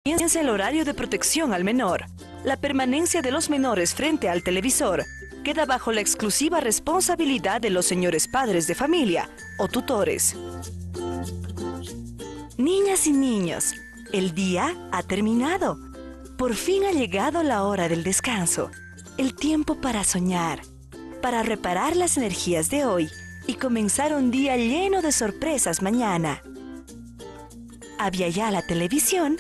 Comienza el horario de protección al menor. La permanencia de los menores frente al televisor queda bajo la exclusiva responsabilidad de los señores padres de familia o tutores. Niñas y niños, el día ha terminado. Por fin ha llegado la hora del descanso, el tiempo para soñar, para reparar las energías de hoy y comenzar un día lleno de sorpresas mañana. Aviala Televisión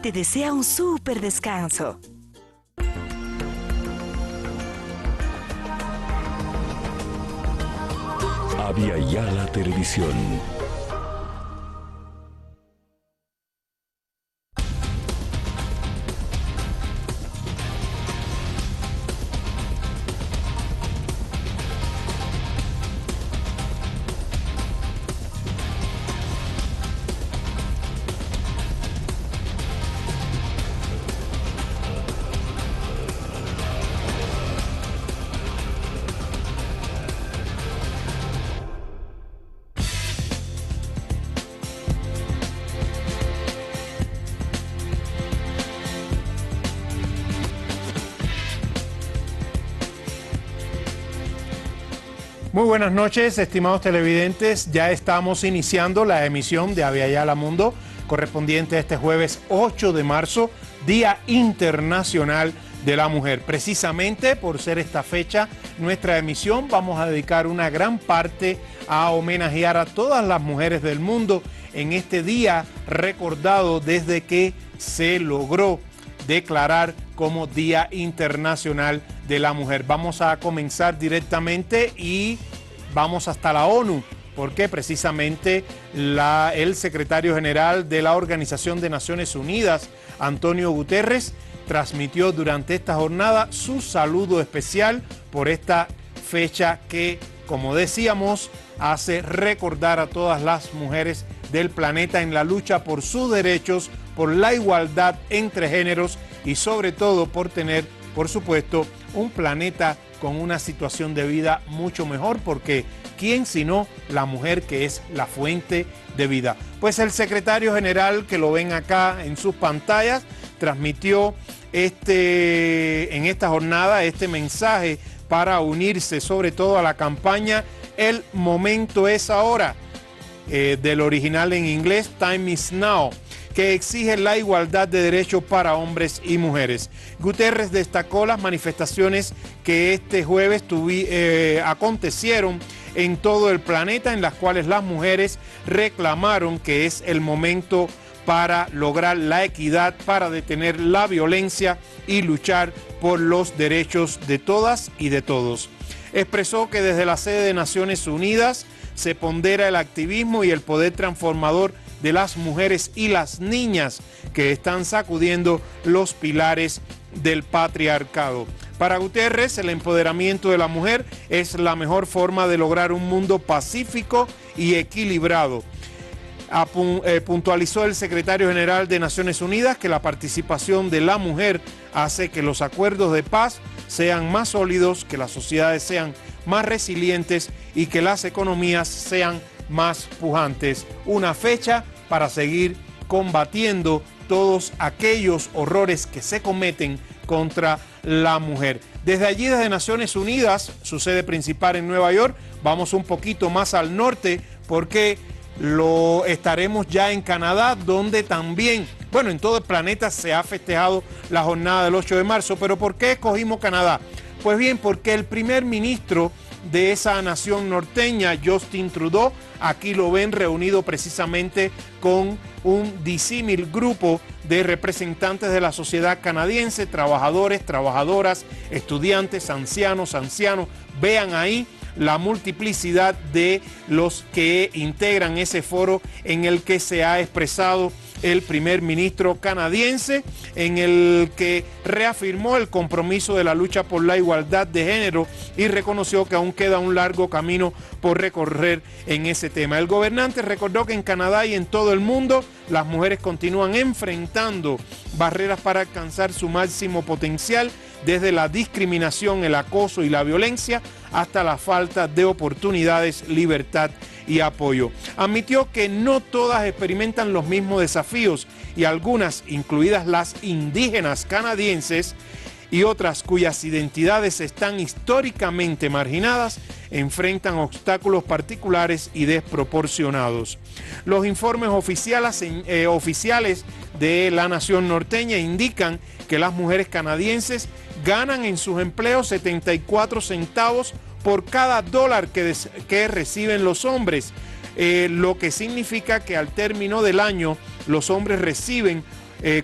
te desea un súper descanso. Aviala Televisión. Muy buenas noches, estimados televidentes. Ya estamos iniciando la emisión de Aviala Mundo, correspondiente a este jueves 8 de marzo, Día Internacional de la Mujer. Precisamente por ser esta fecha, nuestra emisión vamos a dedicar una gran parte a homenajear a todas las mujeres del mundo en este día recordado desde que se logró declarar como Día Internacional de la Mujer. Vamos a comenzar directamente y vamos hasta la ONU, porque precisamente el secretario general de la Organización de Naciones Unidas, Antonio Guterres, transmitió durante esta jornada su saludo especial por esta fecha que, como decíamos, hace recordar a todas las mujeres del planeta en la lucha por sus derechos, por la igualdad entre géneros y sobre todo por tener, por supuesto, un planeta con una situación de vida mucho mejor, porque ¿quién sino la mujer, que es la fuente de vida? Pues el secretario general, que lo ven acá en sus pantallas, transmitió en esta jornada este mensaje para unirse sobre todo a la campaña El momento es ahora, del original en inglés Time is Now, que exige la igualdad de derechos para hombres y mujeres. Guterres destacó las manifestaciones que este jueves acontecieron en todo el planeta, en las cuales las mujeres reclamaron que es el momento para lograr la equidad, para detener la violencia y luchar por los derechos de todas y de todos. Expresó que desde la sede de Naciones Unidas se pondera el activismo y el poder transformador de las mujeres y las niñas que están sacudiendo los pilares del patriarcado. Para Guterres, el empoderamiento de la mujer es la mejor forma de lograr un mundo pacífico y equilibrado. Puntualizó el secretario general de Naciones Unidas que la participación de la mujer hace que los acuerdos de paz sean más sólidos, que las sociedades sean más resilientes y que las economías sean más pujantes. Una fecha para seguir combatiendo todos aquellos horrores que se cometen contra la mujer. Desde allí, desde Naciones Unidas, su sede principal en Nueva York, vamos un poquito más al norte porque estaremos ya en Canadá, donde también, bueno, en todo el planeta se ha festejado la jornada del 8 de marzo. ¿Pero por qué escogimos Canadá? Pues bien, porque el primer ministro de esa nación norteña, Justin Trudeau, aquí lo ven reunido precisamente con un disímil grupo de representantes de la sociedad canadiense, trabajadores, trabajadoras, estudiantes, ancianos. Vean ahí la multiplicidad de los que integran ese foro en el que se ha expresado el primer ministro canadiense, en el que reafirmó el compromiso de la lucha por la igualdad de género y reconoció que aún queda un largo camino por recorrer en ese tema. El gobernante recordó que en Canadá y en todo el mundo las mujeres continúan enfrentando barreras para alcanzar su máximo potencial, desde la discriminación, el acoso y la violencia hasta la falta de oportunidades, libertad y apoyo. Admitió que no todas experimentan los mismos desafíos y algunas, incluidas las indígenas canadienses y otras cuyas identidades están históricamente marginadas, enfrentan obstáculos particulares y desproporcionados. Los informes oficiales de la nación norteña indican que las mujeres canadienses ganan en sus empleos 74 centavos por cada dólar que reciben los hombres, lo que significa que al término del año los hombres reciben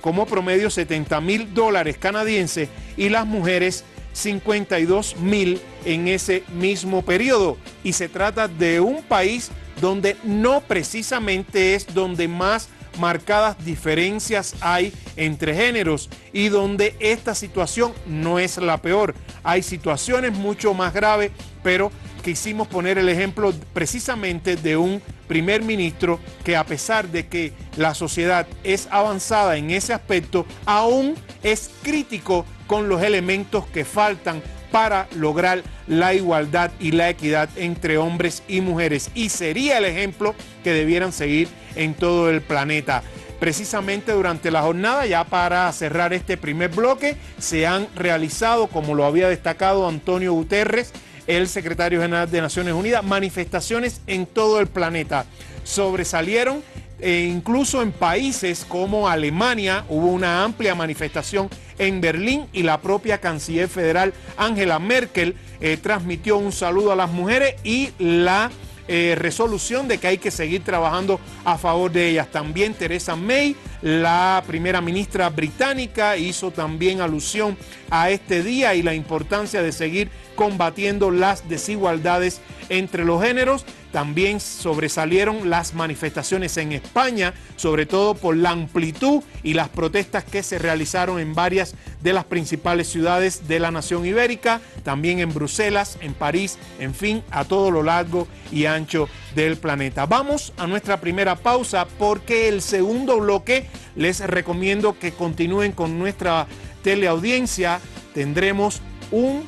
como promedio $70,000 canadienses y las mujeres 52,000 en ese mismo periodo. Y se trata de un país donde no precisamente es donde más marcadas diferencias hay entre géneros y donde esta situación no es la peor. Hay situaciones mucho más graves, pero quisimos poner el ejemplo precisamente de un primer ministro que, a pesar de que la sociedad es avanzada en ese aspecto, aún es crítico con los elementos que faltan para lograr la igualdad y la equidad entre hombres y mujeres. Y sería el ejemplo que debieran seguir en todo el planeta. Precisamente durante la jornada, ya para cerrar este primer bloque, se han realizado, como lo había destacado Antonio Guterres, el secretario general de Naciones Unidas, manifestaciones en todo el planeta. Sobresalieron incluso en países como Alemania, hubo una amplia manifestación en Berlín y la propia canciller federal Angela Merkel transmitió un saludo a las mujeres y la resolución de que hay que seguir trabajando a favor de ellas. También Theresa May, la primera ministra británica, hizo también alusión a este día y la importancia de seguir combatiendo las desigualdades entre los géneros. También sobresalieron las manifestaciones en España, sobre todo por la amplitud y las protestas que se realizaron en varias de las principales ciudades de la nación ibérica, también en Bruselas, en París, en fin, a todo lo largo y ancho del planeta. Vamos a nuestra primera pausa porque el segundo bloque les recomiendo que continúen con nuestra teleaudiencia. Tendremos un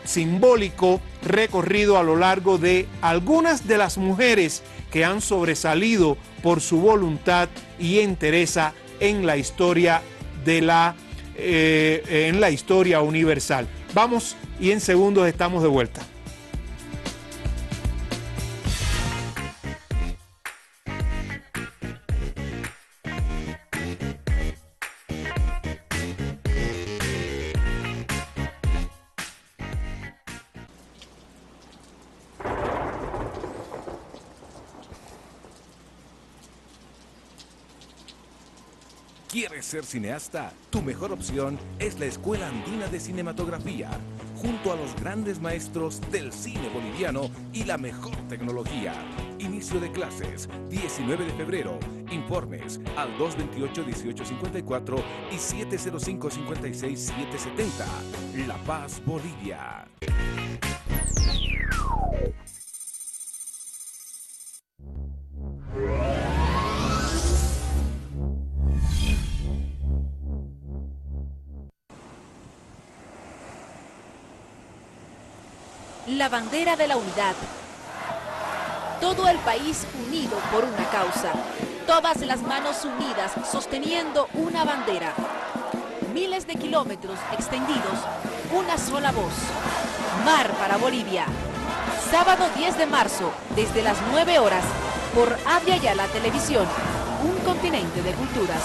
simbólico recorrido a lo largo de algunas de las mujeres que han sobresalido por su voluntad y entereza en la historia en la historia universal. Vamos y en segundos estamos de vuelta. ¿Quieres ser cineasta? Tu mejor opción es la Escuela Andina de Cinematografía, junto a los grandes maestros del cine boliviano y la mejor tecnología. Inicio de clases, 19 de febrero. Informes al 228-1854 y 705-56-770. La Paz, Bolivia. La bandera de la unidad. Todo el país unido por una causa. Todas las manos unidas sosteniendo una bandera. Miles de kilómetros extendidos, una sola voz. Mar para Bolivia. Sábado 10 de marzo, desde las 9 horas, por Avia Yala Televisión. Un continente de culturas.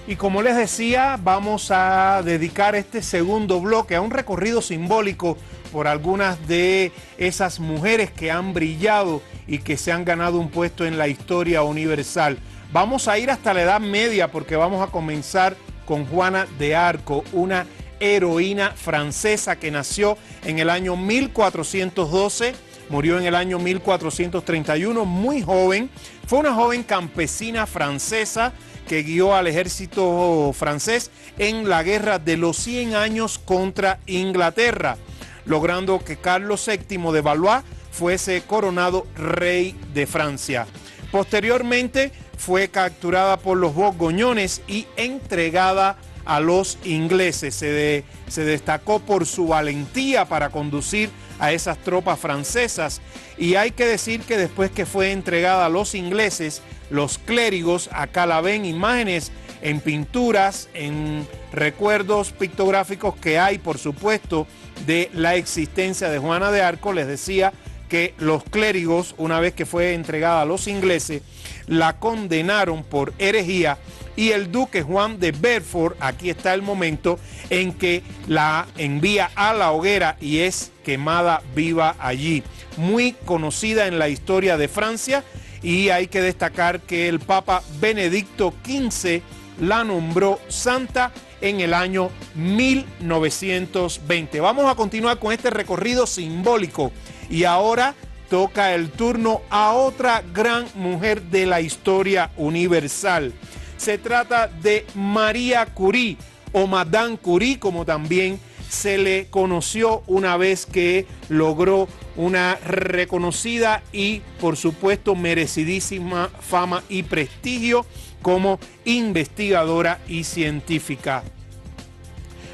Y como les decía, vamos a dedicar este segundo bloque a un recorrido simbólico por algunas de esas mujeres que han brillado y que se han ganado un puesto en la historia universal. Vamos a ir hasta la Edad Media porque vamos a comenzar con Juana de Arco, una heroína francesa que nació en el año 1412, murió en el año 1431, muy joven. Fue una joven campesina francesa que guió al ejército francés en la guerra de los 100 años contra Inglaterra. logrando que Carlos VII de Valois fuese coronado rey de Francia. Posteriormente fue capturada por los borgoñones y entregada a los ingleses. Se destacó por su valentía para conducir a esas tropas francesas, y hay que decir que después que fue entregada a los ingleses, los clérigos, acá la ven, imágenes en pinturas, en recuerdos pictográficos que hay, por supuesto, de la existencia de Juana de Arco. Les decía que los clérigos, una vez que fue entregada a los ingleses, la condenaron por herejía, y el duque Juan de Beaufort, aquí está el momento en que la envía a la hoguera y es quemada viva allí. Muy conocida en la historia de Francia, y hay que destacar que el Papa Benedicto XV la nombró santa en el año 1920. Vamos a continuar con este recorrido simbólico, y ahora toca el turno a otra gran mujer de la historia universal. Se trata de María Curie, o Madame Curie, como también se le conoció, una vez que logró una reconocida y, por supuesto, merecidísima fama y prestigio como investigadora y científica.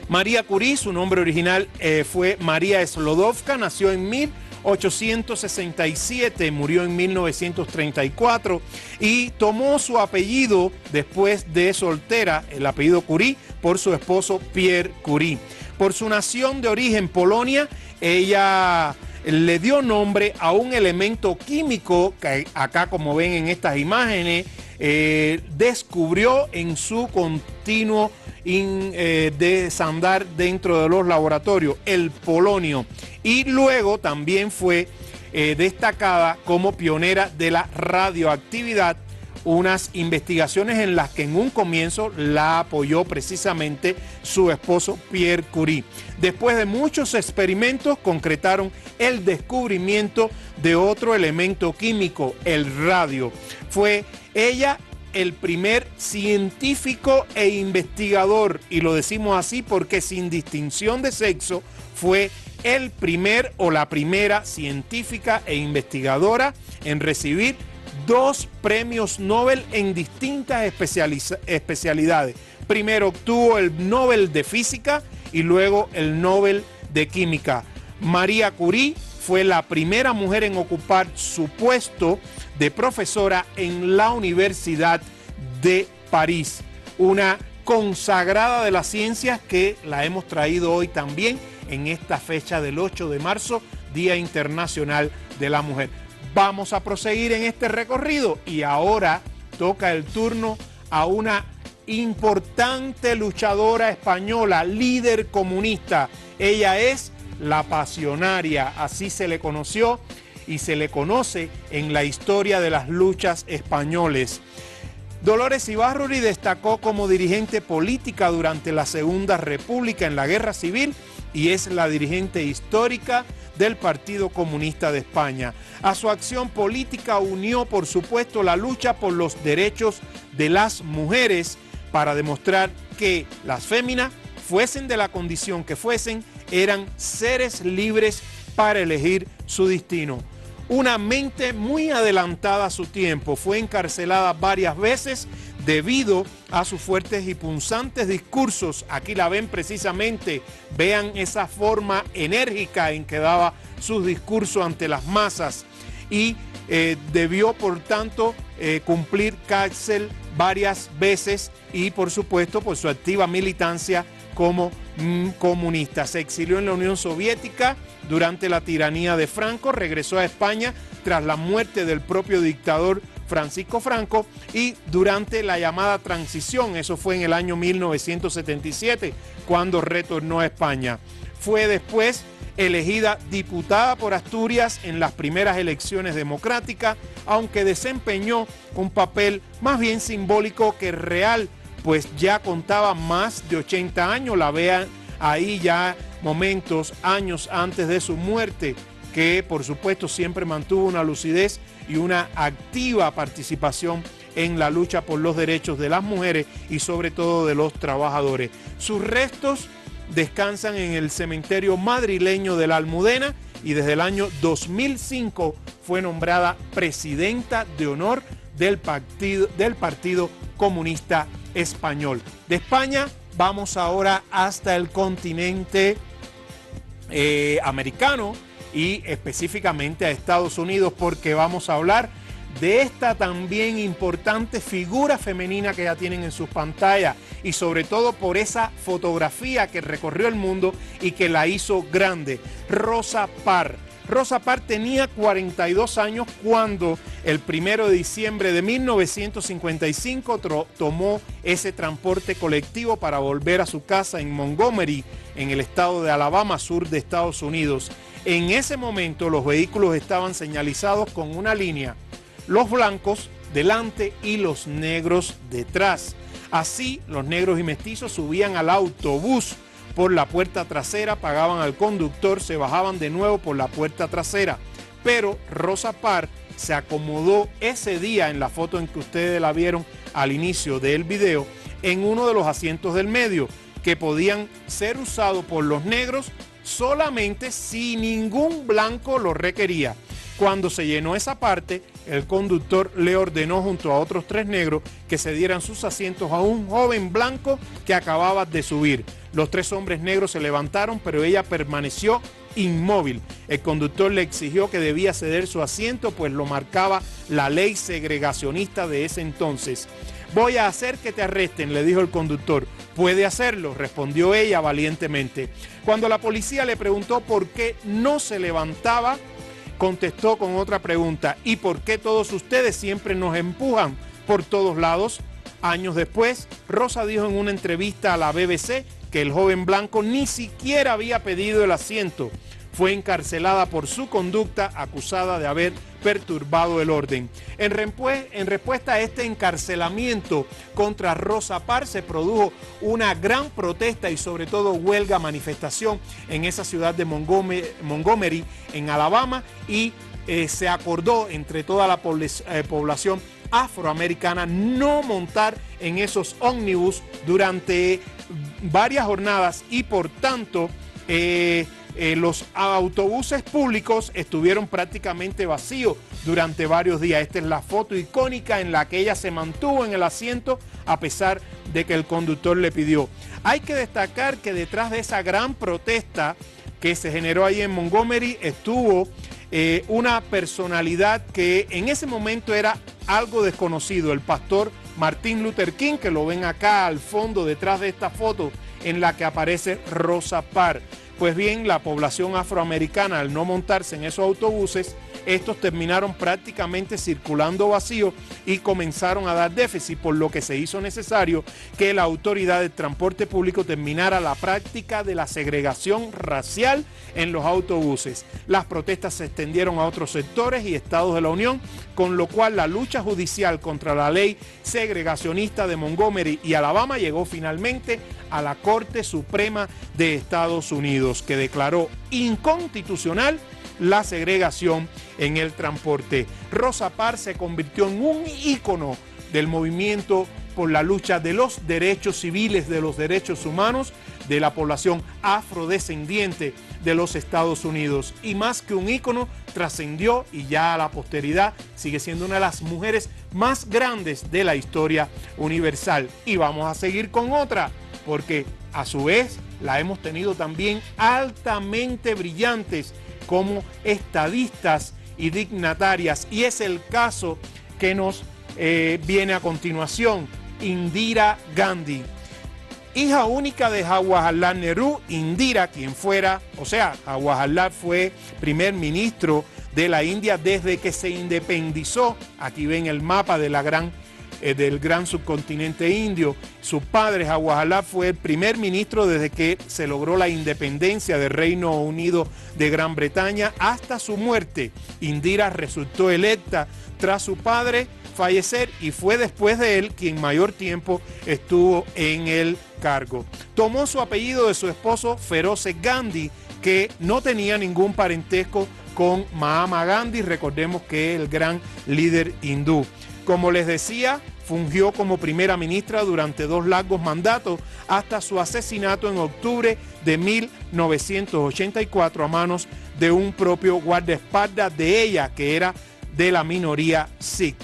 María Curie, su nombre original fue María Sklodowska, nació en 1867, murió en 1934 y tomó su apellido después de soltera, el apellido Curie, por su esposo Pierre Curie. Por su nación de origen Polonia, ella le dio nombre a un elemento químico que acá, como ven en estas imágenes, descubrió en su continuo desandar dentro de los laboratorios, el polonio, y luego también fue destacada como pionera de la radioactividad, unas investigaciones en las que en un comienzo la apoyó precisamente su esposo Pierre Curie. Después de muchos experimentos concretaron el descubrimiento de otro elemento químico, el radio. Fue ella el primer científico e investigador, y lo decimos así porque sin distinción de sexo fue el primer o la primera científica e investigadora en recibir 2 premios Nobel en distintas especialidades. Primero obtuvo el Nobel de Física y luego el Nobel de Química. María Curie fue la primera mujer en ocupar su puesto de profesora en la Universidad de París, una consagrada de las ciencias que la hemos traído hoy también en esta fecha del 8 de marzo, Día Internacional de la Mujer. Vamos a proseguir en este recorrido, y ahora toca el turno a una importante luchadora española, líder comunista. Ella es la Pasionaria, así se le conoció y se le conoce en la historia de las luchas españoles. Dolores Ibárruri destacó como dirigente política durante la Segunda República en la Guerra Civil y es la dirigente histórica del Partido Comunista de España. A su acción política unió, por supuesto, la lucha por los derechos de las mujeres para demostrar que las féminas, fuesen de la condición que fuesen, eran seres libres para elegir su destino. Una mente muy adelantada a su tiempo, fue encarcelada varias veces debido a sus fuertes y punzantes discursos. Aquí la ven precisamente, vean esa forma enérgica en que daba sus discursos ante las masas, y debió por tanto cumplir cárcel varias veces, y por supuesto por su activa militancia como comunista. Se exilió en la Unión Soviética durante la tiranía de Franco, regresó a España tras la muerte del propio dictador Francisco Franco y durante la llamada transición, eso fue en el año 1977, cuando retornó a España. Fue después elegida diputada por Asturias en las primeras elecciones democráticas, aunque desempeñó un papel más bien simbólico que real, pues ya contaba más de 80 años, la vean ahí ya momentos, años antes de su muerte, que por supuesto siempre mantuvo una lucidez y una activa participación en la lucha por los derechos de las mujeres y sobre todo de los trabajadores. Sus restos descansan en el cementerio madrileño de la Almudena y desde el año 2005 fue nombrada presidenta de honor del Partido Comunista Español. De España vamos ahora hasta el continente americano y específicamente a Estados Unidos, porque vamos a hablar de esta también importante figura femenina que ya tienen en sus pantallas y sobre todo por esa fotografía que recorrió el mundo y que la hizo grande, Rosa Parks. Rosa Parks tenía 42 años cuando el 1 de diciembre de 1955 tomó ese transporte colectivo para volver a su casa en Montgomery, en el estado de Alabama, sur de Estados Unidos. En ese momento los vehículos estaban señalizados con una línea, los blancos delante y los negros detrás. Así, los negros y mestizos subían al autobús por la puerta trasera, pagaban al conductor, se bajaban de nuevo por la puerta trasera. Pero Rosa Parks se acomodó ese día, en la foto en que ustedes la vieron al inicio del video, en uno de los asientos del medio, que podían ser usados por los negros solamente si ningún blanco lo requería. Cuando se llenó esa parte, el conductor le ordenó junto a otros 3 negros que se dieran sus asientos a un joven blanco que acababa de subir. Los 3 hombres negros se levantaron, pero ella permaneció inmóvil. El conductor le exigió que debía ceder su asiento, pues lo marcaba la ley segregacionista de ese entonces. Voy a hacer que te arresten, le dijo el conductor. Puede hacerlo, respondió ella valientemente. Cuando la policía le preguntó por qué no se levantaba, contestó con otra pregunta: ¿y por qué todos ustedes siempre nos empujan por todos lados? Años después, Rosa dijo en una entrevista a la BBC que el joven blanco ni siquiera había pedido el asiento. Fue encarcelada por su conducta, acusada de haber perturbado el orden. En respuesta a este encarcelamiento contra Rosa Parks, se produjo una gran protesta y sobre todo huelga, manifestación en esa ciudad de Montgomery, en Alabama, y se acordó entre toda la población afroamericana no montar en esos ómnibus durante varias jornadas y por tanto los autobuses públicos estuvieron prácticamente vacíos durante varios días. Esta es la foto icónica en la que ella se mantuvo en el asiento a pesar de que el conductor le pidió. Hay que destacar que detrás de esa gran protesta que se generó ahí en Montgomery estuvo una personalidad que en ese momento era algo desconocido, el pastor Martin Luther King, que lo ven acá al fondo detrás de esta foto en la que aparece Rosa Parks. Pues bien, la población afroamericana, al no montarse en esos autobuses, estos terminaron prácticamente circulando vacíos y comenzaron a dar déficit, por lo que se hizo necesario que la autoridad de transporte público terminara la práctica de la segregación racial en los autobuses. Las protestas se extendieron a otros sectores y estados de la Unión, con lo cual la lucha judicial contra la ley segregacionista de Montgomery y Alabama llegó finalmente a la Corte Suprema de Estados Unidos, que declaró inconstitucional la segregación en el transporte. Rosa Parks se convirtió en un ícono del movimiento por la lucha de los derechos civiles, de los derechos humanos de la población afrodescendiente de los Estados Unidos. Y más que un ícono, trascendió y ya a la posteridad sigue siendo una de las mujeres más grandes de la historia universal. Y vamos a seguir con otra, porque a su vez la hemos tenido también altamente brillantes como estadistas y dignatarias, y es el caso que nos viene a continuación. Indira Gandhi, hija única de Jawaharlal Nehru. Indira, quien fuera, Jawaharlal fue primer ministro de la India desde que se independizó. Aquí ven el mapa de del gran subcontinente indio. Su padre, Jawaharlal, fue el primer ministro desde que se logró la independencia del Reino Unido de Gran Bretaña hasta su muerte. Indira resultó electa tras su padre fallecer y fue después de él quien mayor tiempo estuvo en el cargo. Tomó su apellido de su esposo Feroze Gandhi, que no tenía ningún parentesco con Mahatma Gandhi, recordemos que es el gran líder hindú. Como les decía, fungió como primera ministra durante 2 largos mandatos hasta su asesinato en octubre de 1984 a manos de un propio guardaespaldas de ella, que era de la minoría Sikh.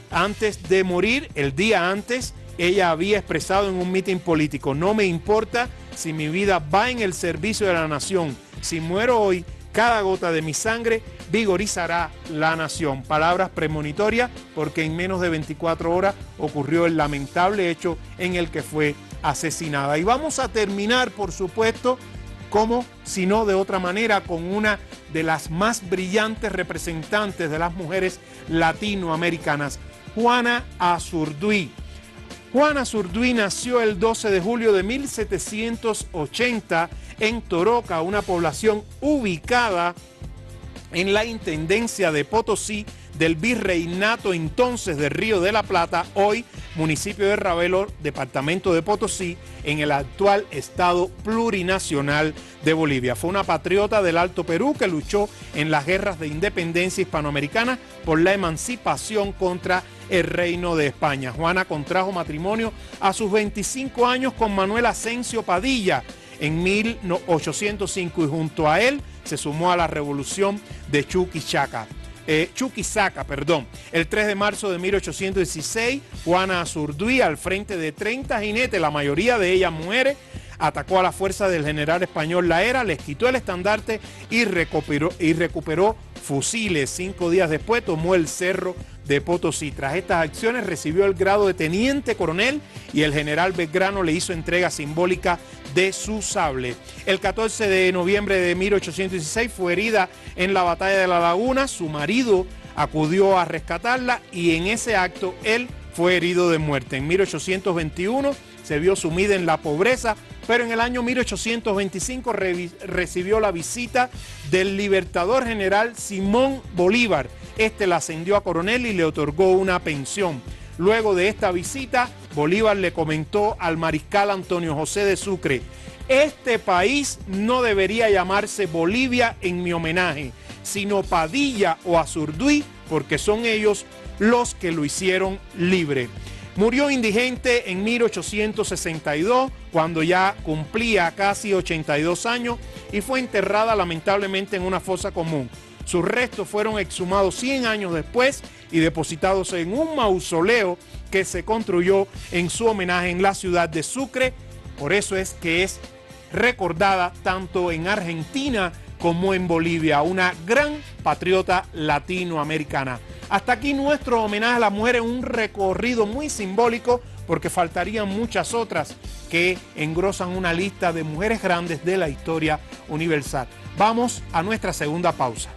Antes de morir, el día antes, ella había expresado en un mitin político: no me importa si mi vida va en el servicio de la nación, si muero hoy, cada gota de mi sangre vigorizará la nación. Palabras premonitorias, porque en menos de 24 horas ocurrió el lamentable hecho en el que fue asesinada. Y vamos a terminar, por supuesto, como si no de otra manera, con una de las más brillantes representantes de las mujeres latinoamericanas, Juana Azurduy. Juana Azurduy nació el 12 de julio de 1780 en Toroca, una población ubicada en la intendencia de Potosí del virreinato entonces de Río de la Plata, hoy municipio de Ravelo, departamento de Potosí, en el actual estado plurinacional de Bolivia. Fue una patriota del Alto Perú que luchó en las guerras de independencia hispanoamericana por la emancipación contra el Reino de España. Juana contrajo matrimonio a sus 25 años con Manuel Asensio Padilla en 1805 y junto a él se sumó a la revolución de Chuquisaca. El 3 de marzo de 1816, Juana Azurduy, al frente de 30 jinetes, la mayoría de ellas mujeres, atacó a la fuerza del general español La Hera, les quitó el estandarte y recuperó fusiles. 5 días después tomó el cerro de Potosí. Tras estas acciones recibió el grado de teniente coronel y el general Belgrano le hizo entrega simbólica de su sable. El 14 de noviembre de 1816 fue herida en la batalla de La Laguna. Su marido acudió a rescatarla y en ese acto él fue herido de muerte. En 1821 se vio sumida en la pobreza, pero en el año 1825 recibió la visita del libertador general Simón Bolívar. Este la ascendió a coronel y le otorgó una pensión. Luego de esta visita, Bolívar le comentó al mariscal Antonio José de Sucre: este país no debería llamarse Bolivia en mi homenaje, sino Padilla o Azurduy, porque son ellos los que lo hicieron libre. Murió indigente en 1862, cuando ya cumplía casi 82 años, y fue enterrada lamentablemente en una fosa común. Sus restos fueron exhumados 100 años después y depositados en un mausoleo que se construyó en su homenaje en la ciudad de Sucre. Por eso es que es recordada tanto en Argentina como en Bolivia, una gran patriota latinoamericana. Hasta aquí nuestro homenaje a la mujer en un recorrido muy simbólico, porque faltarían muchas otras que engrosan una lista de mujeres grandes de la historia universal. Vamos a nuestra segunda pausa.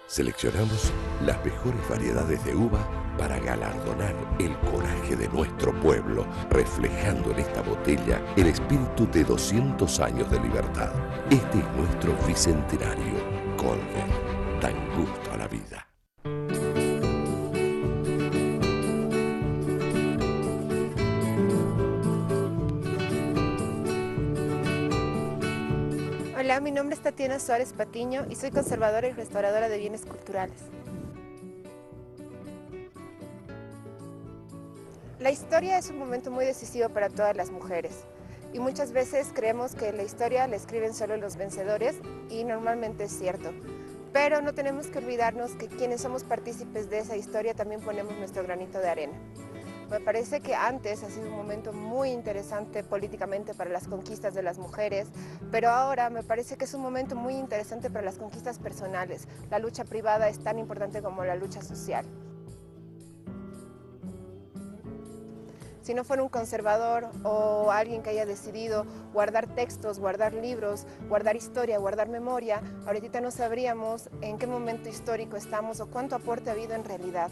Seleccionamos las mejores variedades de uva para galardonar el coraje de nuestro pueblo, reflejando en esta botella el espíritu de 200 años de libertad. Este es nuestro bicentenario. Colbert, dan gusto a la vida. Hola, mi nombre es Tatiana Suárez Patiño y soy conservadora y restauradora de bienes culturales. La historia es un momento muy decisivo para todas las mujeres y muchas veces creemos que la historia la escriben solo los vencedores y normalmente es cierto. Pero no tenemos que olvidarnos que quienes somos partícipes de esa historia también ponemos nuestro granito de arena. Me parece que antes ha sido un momento muy interesante políticamente para las conquistas de las mujeres, pero ahora me parece que es un momento muy interesante para las conquistas personales. La lucha privada es tan importante como la lucha social. Si no fuera un conservador o alguien que haya decidido guardar textos, guardar libros, guardar historia, guardar memoria, ahorita no sabríamos en qué momento histórico estamos o cuánto aporte ha habido en realidad.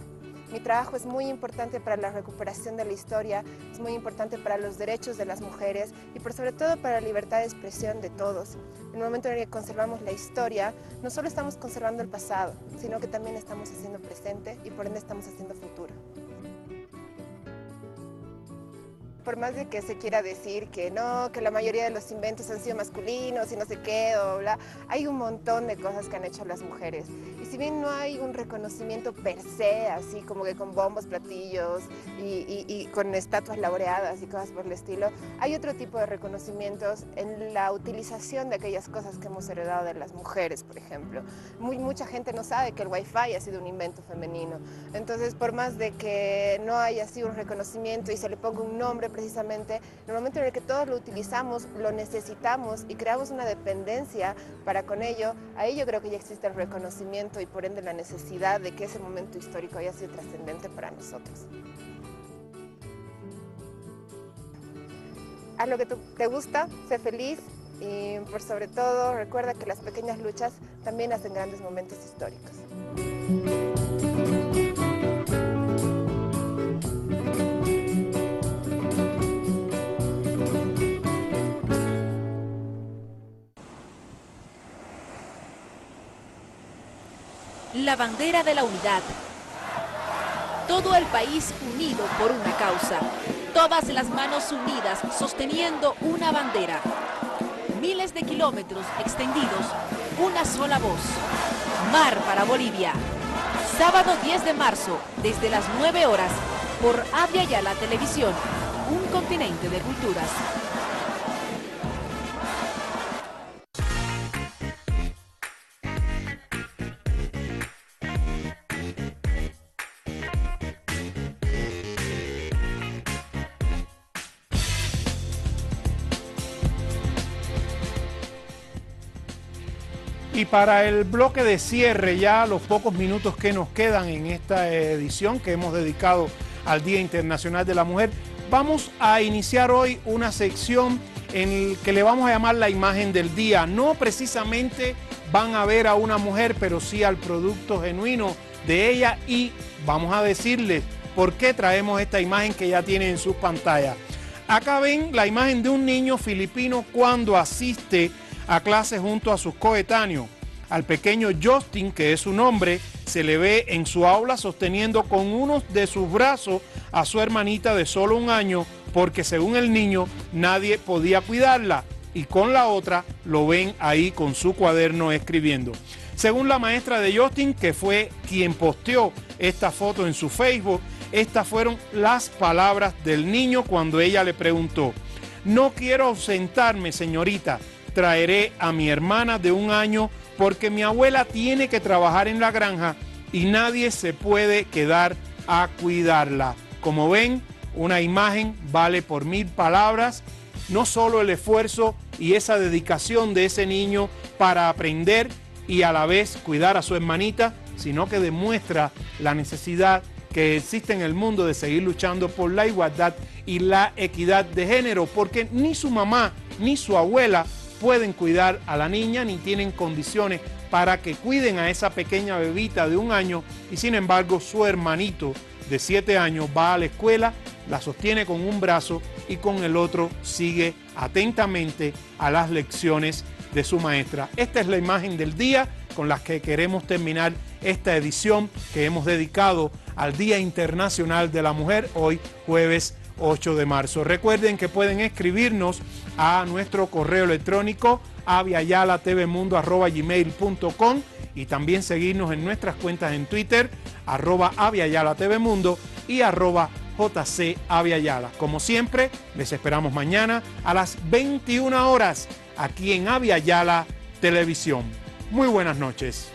Mi trabajo es muy importante para la recuperación de la historia, es muy importante para los derechos de las mujeres y por sobre todo para la libertad de expresión de todos. En el momento en el que conservamos la historia, no solo estamos conservando el pasado, sino que también estamos haciendo presente y por ende estamos haciendo futuro. Por más de que se quiera decir que no, que la mayoría de los inventos han sido masculinos y no sé qué, o bla, hay un montón de cosas que han hecho las mujeres. Y si bien no hay un reconocimiento per se, así como que con bombos, platillos y con estatuas laureadas y cosas por el estilo, hay otro tipo de reconocimientos en la utilización de aquellas cosas que hemos heredado de las mujeres, por ejemplo. Mucha gente no sabe que el Wi-Fi ha sido un invento femenino. Entonces, por más de que no haya sido un reconocimiento y se le ponga un nombre precisamente, en el momento en el que todos lo utilizamos, lo necesitamos y creamos una dependencia para con ello, ahí yo creo que ya existe el reconocimiento y por ende la necesidad de que ese momento histórico haya sido trascendente para nosotros. Haz lo que te gusta, sé feliz y por sobre todo recuerda que las pequeñas luchas también hacen grandes momentos históricos. La bandera de la unidad. Todo el país unido por una causa. Todas las manos unidas sosteniendo una bandera. Miles de kilómetros extendidos, una sola voz. Mar para Bolivia. Sábado 10 de marzo, desde las 9 horas, por Avia Yala Televisión, un continente de culturas. Y para el bloque de cierre, ya los pocos minutos que nos quedan en esta edición que hemos dedicado al Día Internacional de la Mujer, vamos a iniciar hoy una sección en la que le vamos a llamar la imagen del día. No precisamente van a ver a una mujer, pero sí al producto genuino de ella, y vamos a decirles por qué traemos esta imagen que ya tienen en sus pantallas. Acá ven la imagen de un niño filipino cuando asiste a clase junto a sus coetáneos. Al pequeño Justin, que es su nombre, se le ve en su aula sosteniendo con uno de sus brazos a su hermanita de solo 1 año, porque según el niño nadie podía cuidarla, y con la otra lo ven ahí con su cuaderno escribiendo. Según la maestra de Justin, que fue quien posteó esta foto en su Facebook, estas fueron las palabras del niño cuando ella le preguntó: "No quiero ausentarme, señorita. Traeré a mi hermana de 1 año porque mi abuela tiene que trabajar en la granja y nadie se puede quedar a cuidarla". Como ven, una imagen vale por 1000 palabras. No solo el esfuerzo y esa dedicación de ese niño para aprender y a la vez cuidar a su hermanita, sino que demuestra la necesidad que existe en el mundo de seguir luchando por la igualdad y la equidad de género, porque ni su mamá ni su abuela pueden cuidar a la niña, ni tienen condiciones para que cuiden a esa pequeña bebita de 1 año, y sin embargo su hermanito de 7 años va a la escuela, la sostiene con un brazo y con el otro sigue atentamente a las lecciones de su maestra. Esta es la imagen del día con la que queremos terminar esta edición que hemos dedicado al Día Internacional de la Mujer, hoy jueves 8 de marzo. Recuerden que pueden escribirnos a nuestro correo electrónico aviayalatvmundo@gmail.com y también seguirnos en nuestras cuentas en Twitter @aviayalatvmundo y @jcaviayala. Como siempre, les esperamos mañana a las 21 horas aquí en Avia Yala Televisión. Muy buenas noches.